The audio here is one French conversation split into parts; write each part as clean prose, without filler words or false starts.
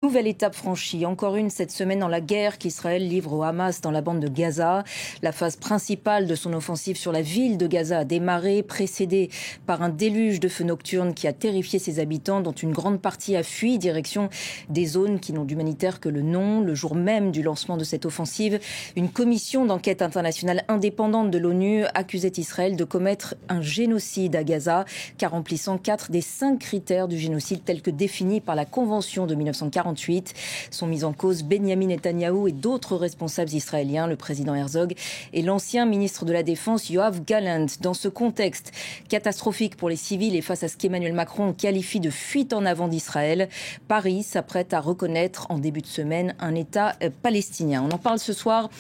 Nouvelle étape franchie, encore une cette semaine dans la guerre qu'Israël livre au Hamas dans la bande de Gaza. La phase principale de son offensive sur la ville de Gaza a démarré, précédée par un déluge de feux nocturnes qui a terrifié ses habitants, dont une grande partie a fui direction des zones qui n'ont d'humanitaire que le nom. Le jour même du lancement de cette offensive, une commission d'enquête internationale indépendante de l'ONU accusait Israël de commettre un génocide à Gaza, car remplissant 4 des 5 critères du génocide tels que définis par la Convention de 1948. Sont mis en cause Benyamin Netanyahou et d'autres responsables israéliens, le président Herzog et l'ancien ministre de la Défense Yoav Gallant. Dans ce contexte catastrophique pour les civils et face à ce qu'Emmanuel Macron qualifie de fuite en avant d'Israël, Paris s'apprête à reconnaître en début de semaine un État palestinien. On en parle ce soir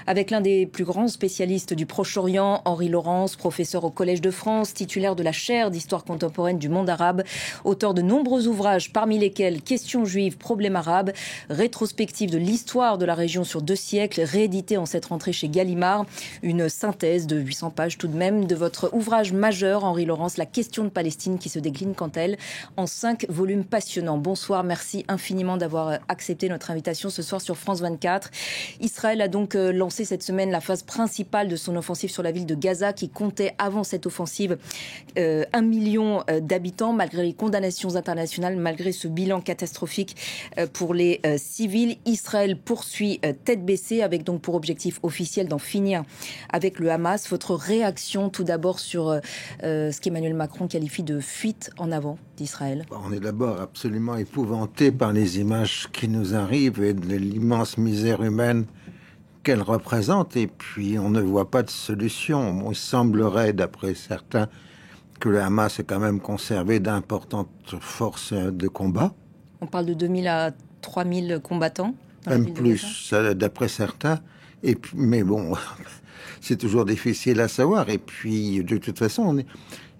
avec l'un des plus grands spécialistes du Proche-Orient, Henri Laurence, professeur au Collège de France, titulaire de la chaire d'histoire contemporaine du monde arabe, auteur de nombreux ouvrages parmi lesquels Questions juives, problèmes arabe, rétrospective de l'histoire de la région sur 2 siècles, réédité en cette rentrée chez Gallimard. Une synthèse de 800 pages tout de même de votre ouvrage majeur, Henri Laurence, La question de Palestine, qui se décline quant à elle en 5 volumes passionnants. Bonsoir, merci infiniment d'avoir accepté notre invitation ce soir sur France 24. Israël a donc lancé cette semaine la phase principale de son offensive sur la ville de Gaza, qui comptait avant cette offensive 1 million d'habitants, malgré les condamnations internationales, malgré ce bilan catastrophique pour les civils. Israël poursuit tête baissée avec donc pour objectif officiel d'en finir avec le Hamas. Votre réaction tout d'abord sur ce qu'Emmanuel Macron qualifie de fuite en avant d'Israël? On est d'abord absolument épouvanté par les images qui nous arrivent et de l'immense misère humaine qu'elle représente, et puis on ne voit pas de solution. Bon, il semblerait, d'après certains, que le Hamas ait quand même conservé d'importantes forces de combat. On parle de 2000 à 3000 combattants. Même plus, d'après certains. Et puis, mais bon, c'est toujours difficile à savoir. Et puis, de toute façon, il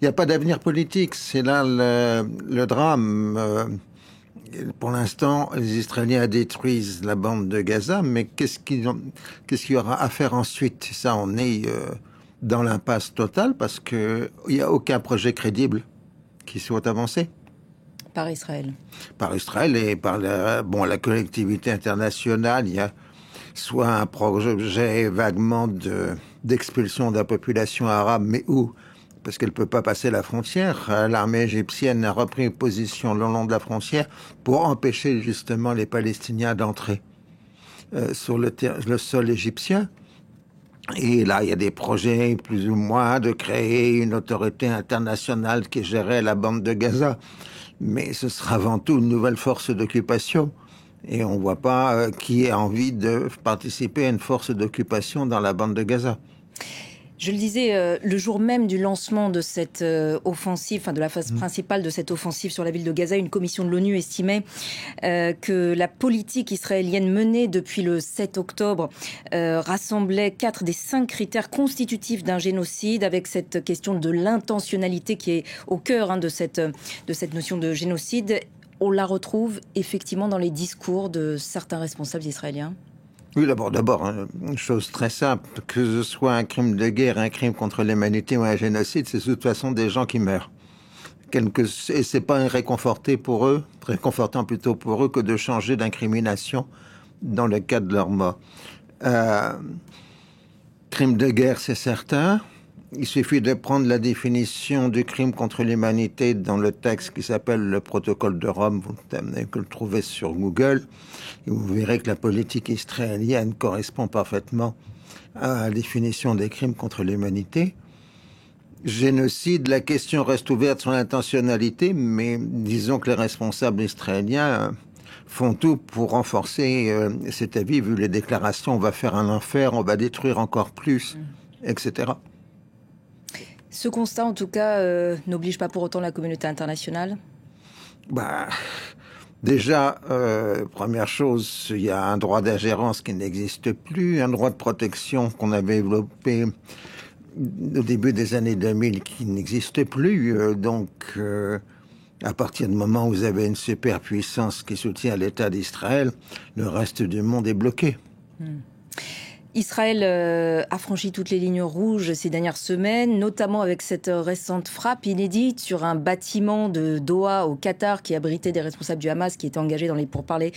n'y a pas d'avenir politique. C'est là le drame. Pour l'instant, les Israéliens détruisent la bande de Gaza, mais qu'est-ce qu'il y aura à faire ensuite? Ça, on est dans l'impasse totale parce qu'il n'y a aucun projet crédible qui soit avancé. Par Israël. Par Israël et par la collectivité internationale. Il y a soit un projet vaguement d'expulsion de la population arabe, mais où? Parce qu'elle ne peut pas passer la frontière. L'armée égyptienne a repris une position le long de la frontière pour empêcher justement les Palestiniens d'entrer sur le sol égyptien. Et là, il y a des projets plus ou moins de créer une autorité internationale qui gérerait la bande de Gaza. Mais ce sera avant tout une nouvelle force d'occupation. Et on ne voit pas qui a envie de participer à une force d'occupation dans la bande de Gaza. Je le disais, le jour même du lancement de cette offensive, enfin de la phase principale de cette offensive sur la ville de Gaza, une commission de l'ONU estimait que la politique israélienne menée depuis le 7 octobre rassemblait 4 des 5 critères constitutifs d'un génocide, avec cette question de l'intentionnalité qui est au cœur de cette notion de génocide. On la retrouve effectivement dans les discours de certains responsables israéliens. Oui, d'abord, une chose très simple, que ce soit un crime de guerre, un crime contre l'humanité ou un génocide, c'est de toute façon des gens qui meurent. Et c'est pas réconfortant plutôt pour eux que de changer d'incrimination dans le cas de leur mort. Crime de guerre, c'est certain. Il suffit de prendre la définition du crime contre l'humanité dans le texte qui s'appelle le protocole de Rome. Vous n'avez que le trouver sur Google. Et vous verrez que la politique israélienne correspond parfaitement à la définition des crimes contre l'humanité. Génocide, la question reste ouverte sur l'intentionnalité, mais disons que les responsables israéliens font tout pour renforcer cet avis, vu les déclarations, on va faire un enfer, on va détruire encore plus, etc. Ce constat, en tout cas, n'oblige pas pour autant la communauté internationale? Déjà, première chose, il y a un droit d'ingérence qui n'existe plus, un droit de protection qu'on avait développé au début des années 2000 qui n'existe plus. Donc, à partir du moment où vous avez une superpuissance qui soutient l'État d'Israël, le reste du monde est bloqué. Israël a franchi toutes les lignes rouges ces dernières semaines, notamment avec cette récente frappe inédite sur un bâtiment de Doha au Qatar qui abritait des responsables du Hamas qui étaient engagés dans les pourparlers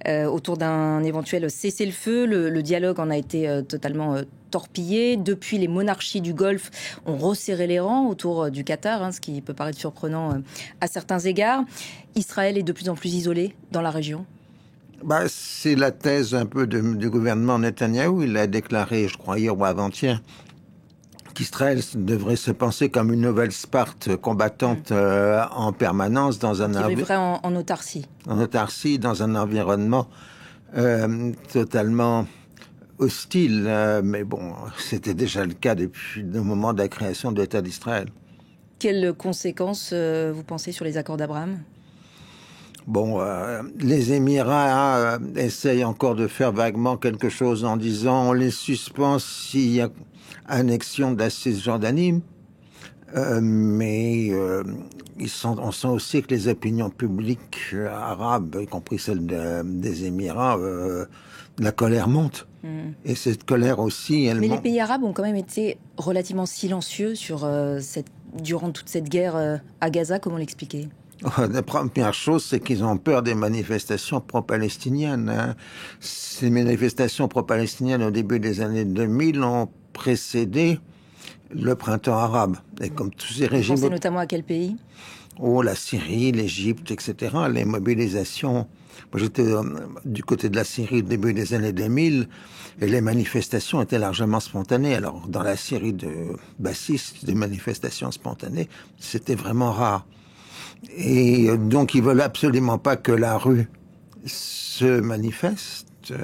autour d'un éventuel cessez-le-feu. Le dialogue en a été totalement torpillé. Depuis, les monarchies du Golfe ont resserré les rangs autour du Qatar, ce qui peut paraître surprenant à certains égards. Israël est de plus en plus isolé dans la région. C'est la thèse un peu du gouvernement Netanyahou. Il a déclaré, je crois hier ou avant-hier, qu'Israël devrait se penser comme une nouvelle Sparte combattante en permanence dans un environnement en autarcie. En autarcie, dans un environnement totalement hostile. Mais bon, c'était déjà le cas depuis le moment de la création de l'État d'Israël. Quelles conséquences vous pensez sur les accords d'Abraham ? Bon, les Émirats essayent encore de faire vaguement quelque chose en disant on les suspend s'il y a annexion de la Cisjordanie. Mais on sent aussi que les opinions publiques arabes, y compris celles des Émirats, la colère monte. Et cette colère aussi, elle monte. Mais les pays arabes ont quand même été relativement silencieux durant toute cette guerre à Gaza. Comment l'expliquer ? La première chose, c'est qu'ils ont peur des manifestations pro-palestiniennes. Ces manifestations pro-palestiniennes au début des années 2000 ont précédé le printemps arabe. Et comme tous ces régimes... Vous pensez notamment à quel pays ? La Syrie, l'Égypte, etc. Les mobilisations... Moi, j'étais du côté de la Syrie au début des années 2000 et les manifestations étaient largement spontanées. Alors, dans la Syrie de Bassis, des manifestations spontanées, c'était vraiment rare. Et donc, ils veulent absolument pas que la rue se manifeste.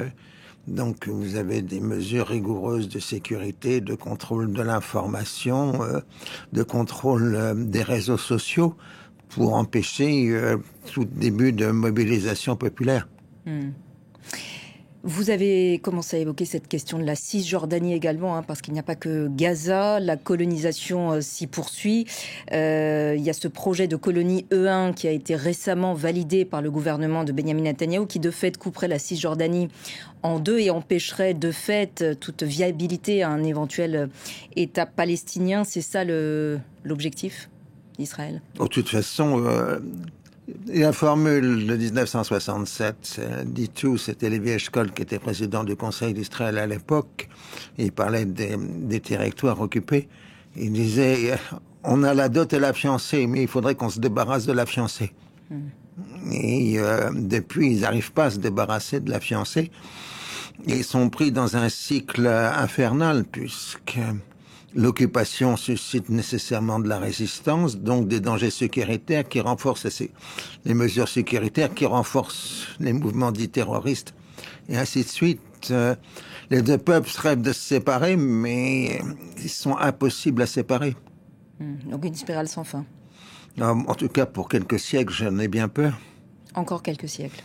Donc, vous avez des mesures rigoureuses de sécurité, de contrôle de l'information, de contrôle des réseaux sociaux pour empêcher tout début de mobilisation populaire. Vous avez commencé à évoquer cette question de la Cisjordanie également, parce qu'il n'y a pas que Gaza, la colonisation s'y poursuit. Il y a ce projet de colonie E1 qui a été récemment validé par le gouvernement de Benyamin Netanyahou, qui de fait couperait la Cisjordanie en deux et empêcherait de fait toute viabilité à un éventuel État palestinien. C'est ça l'objectif d'Israël ? De toute façon... la formule de 1967 dit tout. C'était Lévi Eshkol qui était président du Conseil d'Israël à l'époque. Il parlait des territoires occupés. Il disait, on a la dot et la fiancée, mais il faudrait qu'on se débarrasse de la fiancée. Et depuis, ils n'arrivent pas à se débarrasser de la fiancée. Ils sont pris dans un cycle infernal, puisque l'occupation suscite nécessairement de la résistance, donc des dangers sécuritaires qui renforcent les mesures sécuritaires, qui renforcent les mouvements dits terroristes, et ainsi de suite. Les deux peuples rêvent de se séparer, mais ils sont impossibles à séparer. Donc une spirale sans fin. En tout cas, pour quelques siècles, j'en ai bien peur. Encore quelques siècles.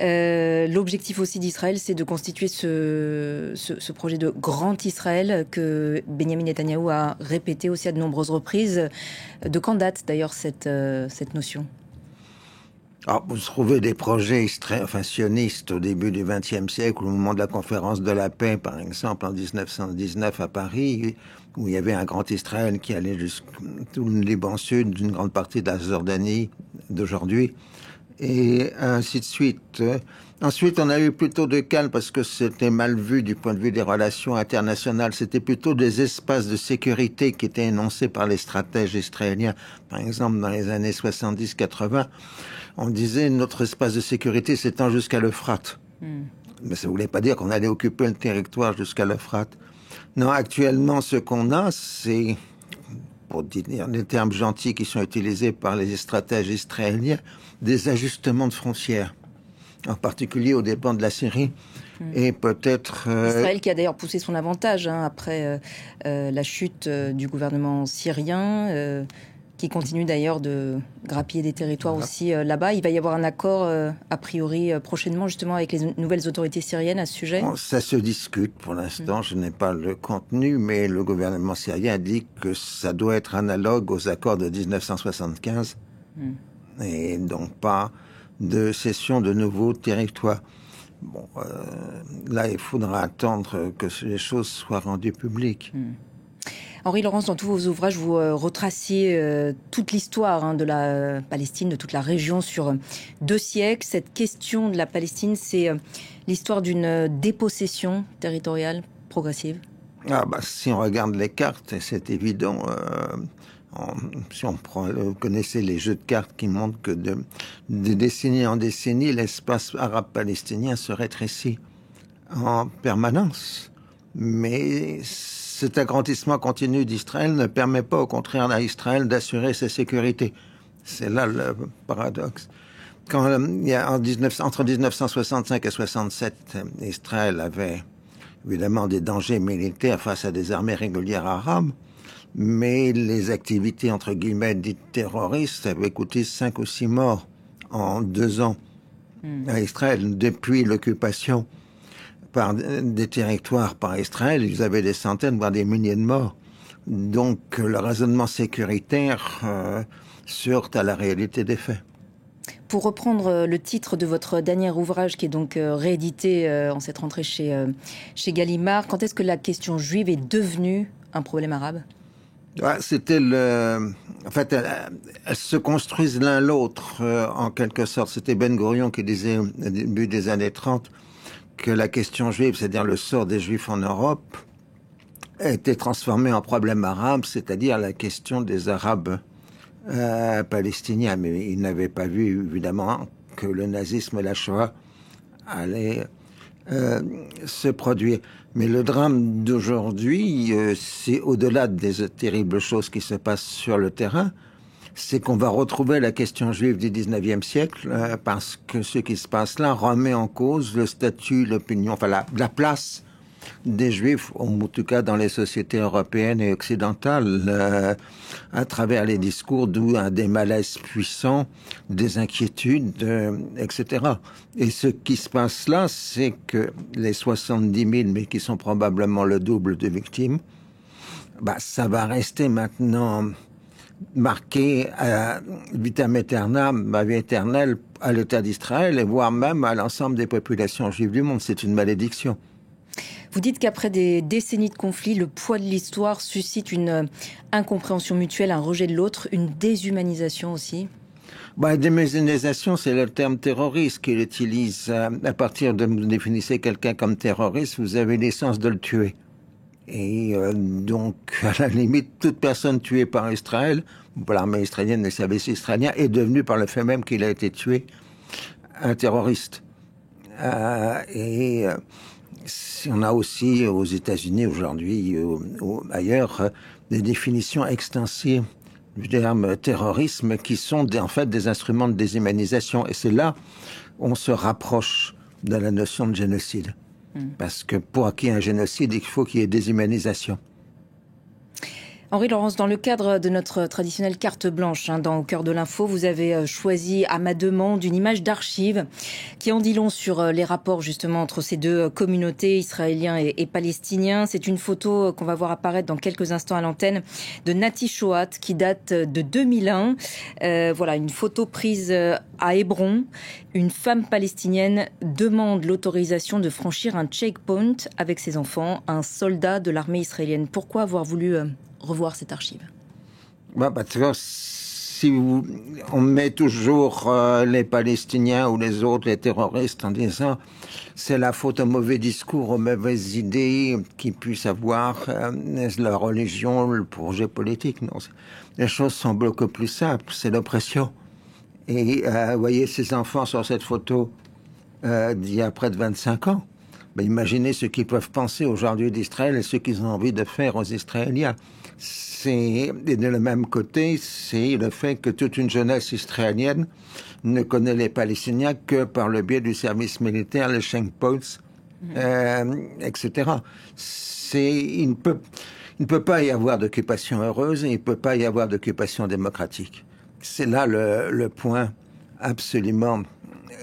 L'objectif aussi d'Israël, c'est de constituer ce projet de grand Israël que Benyamin Netanyahou a répété aussi à de nombreuses reprises. De quand date d'ailleurs cette notion ? Alors, vous trouvez des projets sionistes au début du XXe siècle, au moment de la conférence de la paix, par exemple, en 1919 à Paris, où il y avait un grand Israël qui allait jusqu'au Liban Sud, d'une grande partie de la Jordanie d'aujourd'hui, et ainsi de suite. Ensuite, on a eu plutôt de calme parce que c'était mal vu du point de vue des relations internationales. C'était plutôt des espaces de sécurité qui étaient énoncés par les stratèges israéliens. Par exemple, dans les années 70-80, on disait notre espace de sécurité s'étend jusqu'à l'Euphrate. Mais ça ne voulait pas dire qu'on allait occuper le territoire jusqu'à l'Euphrate. Non, actuellement, ce qu'on a, c'est, pour dire des termes gentils qui sont utilisés par les stratèges israéliens, des ajustements de frontières, en particulier aux dépens de la Syrie. Et peut-être... Israël qui a d'ailleurs poussé son avantage après la chute du gouvernement syrien, qui continue d'ailleurs de grappiller des territoires aussi là-bas. Il va y avoir un accord a priori prochainement justement avec les nouvelles autorités syriennes à ce sujet. Bon, ça se discute pour l'instant, je n'ai pas le contenu, mais le gouvernement syrien dit que ça doit être analogue aux accords de 1975 et donc pas de cession de nouveaux territoires. Bon, là, il faudra attendre que les choses soient rendues publiques. Henri Laurence, dans tous vos ouvrages, vous retraciez toute l'histoire de la Palestine, de toute la région sur 2 siècles. Cette question de la Palestine, c'est l'histoire d'une dépossession territoriale progressive. Si on regarde les cartes, c'est évident. Si on vous connaissez les jeux de cartes qui montrent que de décennie en décennie, l'espace arabe-palestinien se rétrécit en permanence. Mais cet agrandissement continu d'Israël ne permet pas, au contraire, à Israël d'assurer sa sécurité. C'est là le paradoxe. Entre 1965 et 67, Israël avait évidemment des dangers militaires face à des armées régulières arabes, mais les activités, entre guillemets, dites terroristes avaient coûté 5 ou 6 morts en 2 ans à Israël. Depuis l'occupation des territoires par Israël, ils avaient des centaines, voire des milliers de morts. Donc le raisonnement sécuritaire se heurte à la réalité des faits. Pour reprendre le titre de votre dernier ouvrage, qui est donc réédité en cette rentrée chez Gallimard, quand est-ce que la question juive est devenue un problème arabe ? En fait, elles se construisent l'un l'autre, en quelque sorte. C'était Ben Gurion qui disait au début des années 30 que la question juive, c'est-à-dire le sort des Juifs en Europe, a été transformée en problème arabe, c'est-à-dire la question des Arabes palestiniens. Mais il n'avait pas vu, évidemment, que le nazisme et la Shoah allaient se produire. Mais le drame d'aujourd'hui, c'est au-delà des terribles choses qui se passent sur le terrain, c'est qu'on va retrouver la question juive du 19e siècle, parce que ce qui se passe là remet en cause le statut, l'opinion, enfin la place des Juifs, en tout cas dans les sociétés européennes et occidentales, à travers les discours d'où des malaises puissants, des inquiétudes, etc. Et ce qui se passe là, c'est que les 70 000, mais qui sont probablement le double de victimes, ça va rester maintenant marqué vitam aeternam, ma vie éternelle, à l'État d'Israël, et voire même à l'ensemble des populations juives du monde. C'est une malédiction. Vous dites qu'après des décennies de conflits, le poids de l'histoire suscite une incompréhension mutuelle, un rejet de l'autre, une déshumanisation aussi. Déshumanisation, c'est le terme terroriste qu'il utilise. À partir de vous définissez quelqu'un comme terroriste, vous avez l'essence de le tuer. Et donc, à la limite, toute personne tuée par Israël, par l'armée israélienne, les services israéliens, est devenue, par le fait même qu'il a été tué, un terroriste. On a aussi aux États-Unis aujourd'hui, ailleurs, des définitions extensives du terme terrorisme qui sont en fait des instruments de déshumanisation. Et c'est là où on se rapproche de la notion de génocide. Parce que pour qu'il y ait un génocide, il faut qu'il y ait déshumanisation. Henri Laurence, dans le cadre de notre traditionnelle carte blanche, dans Au cœur de l'info, vous avez choisi à ma demande une image d'archive qui en dit long sur les rapports justement entre ces deux communautés, israéliens et palestiniens. C'est une photo qu'on va voir apparaître dans quelques instants à l'antenne de Nati Shoat qui date de 2001. Voilà, une photo prise à Hébron. Une femme palestinienne demande l'autorisation de franchir un checkpoint avec ses enfants, un soldat de l'armée israélienne. Pourquoi avoir voulu revoir cette archive? Si on met toujours les Palestiniens ou les autres, les terroristes, en disant c'est la faute au mauvais discours, aux mauvaises idées qu'ils puissent avoir, la religion, le projet politique. Non, les choses sont beaucoup plus simples, c'est l'oppression. Et vous voyez ces enfants sur cette photo d'il y a près de 25 ans. Imaginez ce qu'ils peuvent penser aujourd'hui d'Israël et ce qu'ils ont envie de faire aux Israéliens. Et de le même côté, c'est le fait que toute une jeunesse israélienne ne connaît les Palestiniens que par le biais du service militaire, les checkpoints, etc. Il ne peut pas y avoir d'occupation heureuse et il ne peut pas y avoir d'occupation démocratique. C'est là le point absolument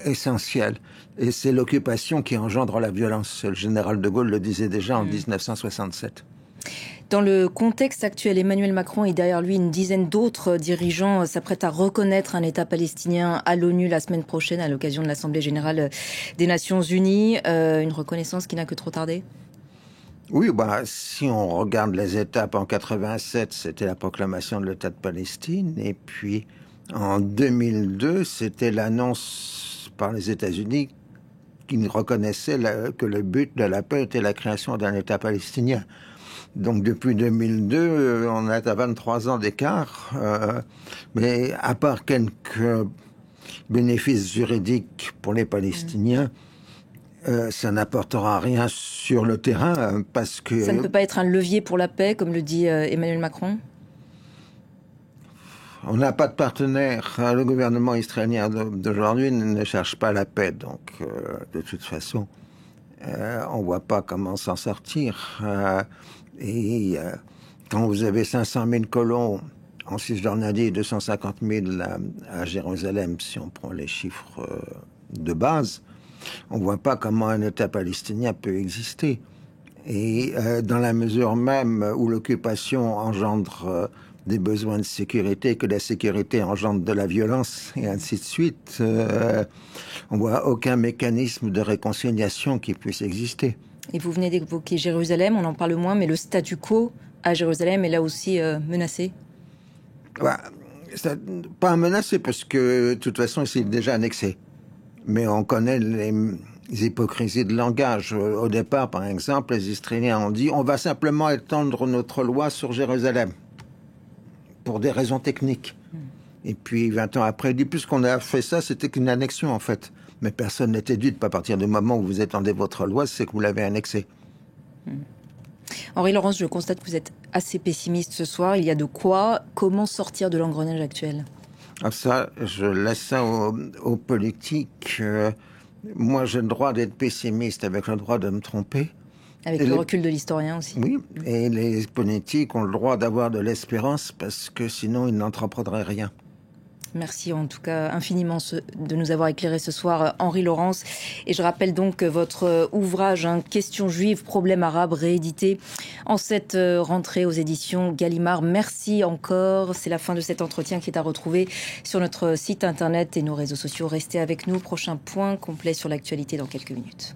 essentiel. Et c'est l'occupation qui engendre la violence. Le général de Gaulle le disait déjà en 1967. Dans le contexte actuel, Emmanuel Macron et derrière lui une dizaine d'autres dirigeants s'apprêtent à reconnaître un État palestinien à l'ONU la semaine prochaine à l'occasion de l'Assemblée générale des Nations unies. Une reconnaissance qui n'a que trop tardé ? Oui, si on regarde les étapes, en 87, c'était la proclamation de l'État de Palestine. Et puis, en 2002, c'était l'annonce par les États-Unis qui reconnaissaient que le but de la paix était la création d'un État palestinien. Donc depuis 2002, on est à 23 ans d'écart, mais à part quelques bénéfices juridiques pour les Palestiniens, ça n'apportera rien sur le terrain parce que... Ça ne peut pas être un levier pour la paix, comme le dit Emmanuel Macron ? On n'a pas de partenaire. Le gouvernement israélien d'aujourd'hui ne cherche pas la paix, donc de toute façon, on ne voit pas comment s'en sortir. Quand vous avez 500 000 colons en Cisjordanie et 250 000 à Jérusalem, si on prend les chiffres de base, on ne voit pas comment un État palestinien peut exister. Et dans la mesure même où l'occupation engendre des besoins de sécurité, que la sécurité engendre de la violence, et ainsi de suite, on ne voit aucun mécanisme de réconciliation qui puisse exister. Et vous venez d'évoquer Jérusalem, on en parle moins, mais le statu quo à Jérusalem est là aussi menacé ? Pas menacé, parce que de toute façon, c'est déjà annexé. Mais on connaît les hypocrisies de langage. Au départ, par exemple, les Israéliens ont dit « on va simplement étendre notre loi sur Jérusalem » pour des raisons techniques. Et puis, 20 ans après, puisqu'on a fait ça, c'était qu'une annexion, en fait. Mais personne n'était dupe. À partir du moment où vous étendez votre loi, c'est que vous l'avez annexée. Henri Laurence, je constate que vous êtes assez pessimiste ce soir. Il y a de quoi. Comment sortir de l'engrenage actuel ? Ça, je laisse ça aux politiques. Moi, j'ai le droit d'être pessimiste avec le droit de me tromper. Avec le recul de l'historien aussi. Oui, et les politiques ont le droit d'avoir de l'espérance parce que sinon, ils n'entreprendraient rien. Merci en tout cas infiniment de nous avoir éclairé ce soir, Henri Laurence. Et je rappelle donc votre ouvrage, Questions juives, problèmes arabes, réédité en cette rentrée aux éditions Gallimard. Merci encore. C'est la fin de cet entretien qui est à retrouver sur notre site internet et nos réseaux sociaux. Restez avec nous. Prochain point complet sur l'actualité dans quelques minutes.